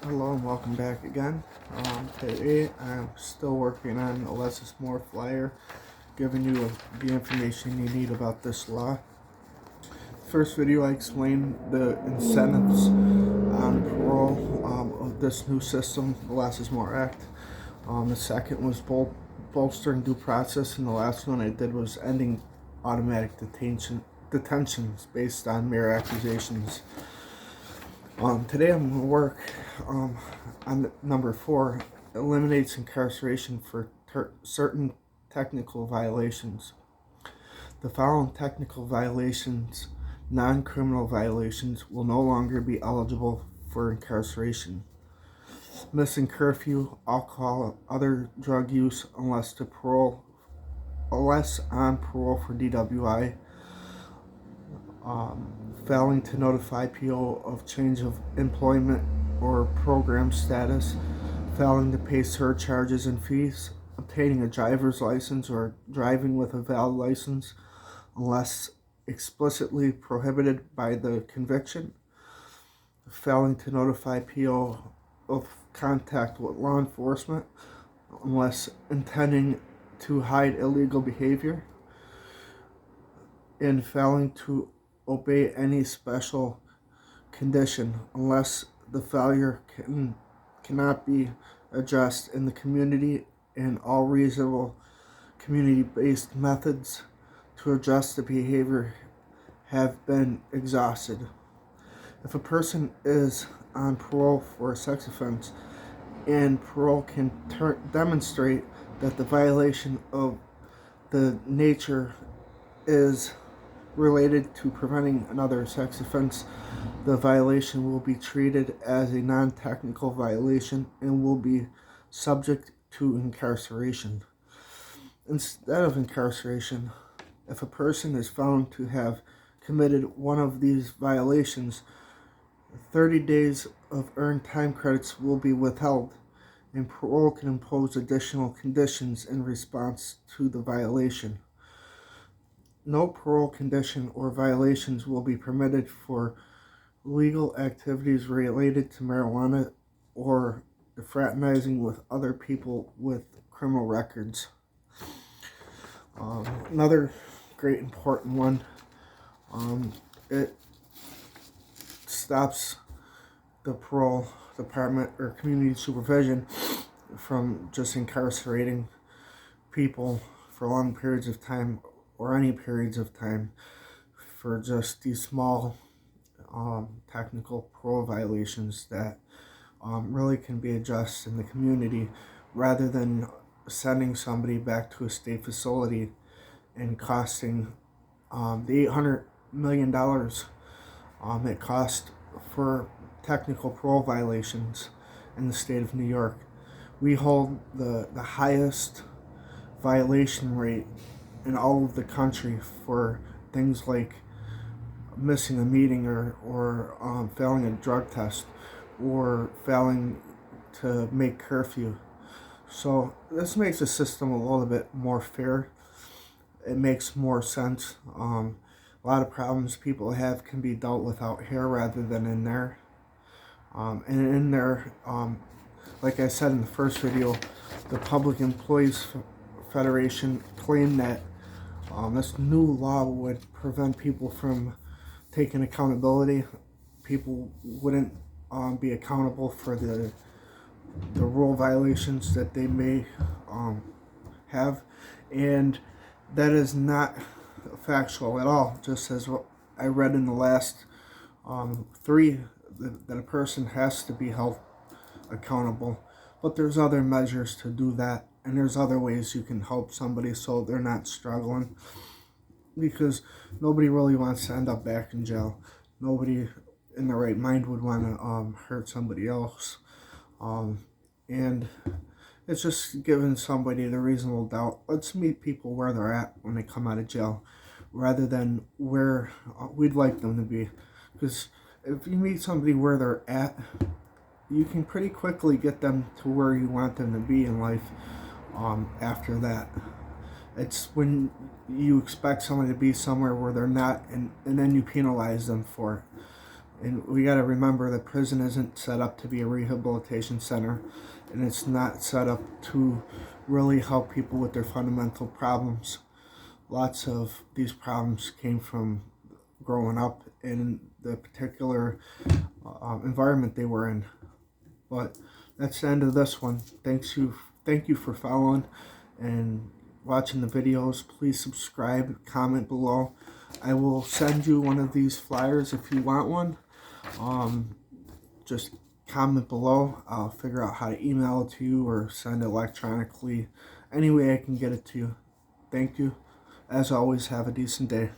Hello and welcome back again. Today I'm still working on a less is more flyer, giving you the information you need about this law. First video I explained the incentives on parole of this new system, the Less is More Act. The second was bolstering due process, and the last one I did was ending automatic detentions based on mere accusations. Today I'm going to work on number 4, eliminates incarceration for certain technical violations. The following technical violations, non-criminal violations, will no longer be eligible for incarceration: missing curfew, alcohol, other drug use unless on parole for DWI, failing to notify PO of change of employment or program status, failing to pay surcharges and fees, obtaining a driver's license or driving with a valid license unless explicitly prohibited by the conviction, failing to notify PO of contact with law enforcement unless intending to hide illegal behavior, and failing to obey any special condition unless the failure cannot be addressed in the community, and all reasonable community-based methods to address the behavior have been exhausted. If a person is on parole for a sex offense and parole can demonstrate that the violation of the nature is related to preventing another sex offense, the violation will be treated as a non-technical violation and will be subject to incarceration. Instead of incarceration, if a person is found to have committed one of these violations, 30 days of earned time credits will be withheld, and parole can impose additional conditions in response to the violation. No parole condition or violations will be permitted for legal activities related to marijuana or fraternizing with other people with criminal records. Another great important one, it stops the parole department or community supervision from just incarcerating people for long periods of time or any periods of time for just these small technical parole violations that really can be addressed in the community, rather than sending somebody back to a state facility and costing the $800 million it cost for technical parole violations in the state of New York. We hold the highest violation rate in all of the country for things like missing a meeting or failing a drug test or failing to make curfew. So this makes the system a little bit more fair. It makes more sense. A lot of problems people have can be dealt with out here rather than in there. And in there, like I said in the first video, the Public Employees Federation claimed that this new law would prevent people from taking accountability. People wouldn't be accountable for the rule violations that they may have, and that is not factual at all. Just as what I read in the last 3, that a person has to be held accountable, but there's other measures to do that, and there's other ways you can help somebody so they're not struggling, because nobody really wants to end up back in jail. Nobody in their right mind would want to hurt somebody else, and it's just giving somebody the reasonable doubt. Let's meet people where they're at when they come out of jail, rather than where we'd like them to be. Because if you meet somebody where they're at, you can pretty quickly get them to where you want them to be in life after that. It's when you expect somebody to be somewhere where they're not, and then you penalize them for it. And we got to remember that prison isn't set up to be a rehabilitation center, and it's not set up to really help people with their fundamental problems. Lots of these problems came from growing up in the particular environment they were in. But that's the end of this one. Thank you for following and watching the videos. Please subscribe, comment below. I will send you one of these flyers if you want one. Just comment below. I'll figure out how to email it to you or send it electronically. Any way I can get it to you. Thank you. As always, have a decent day.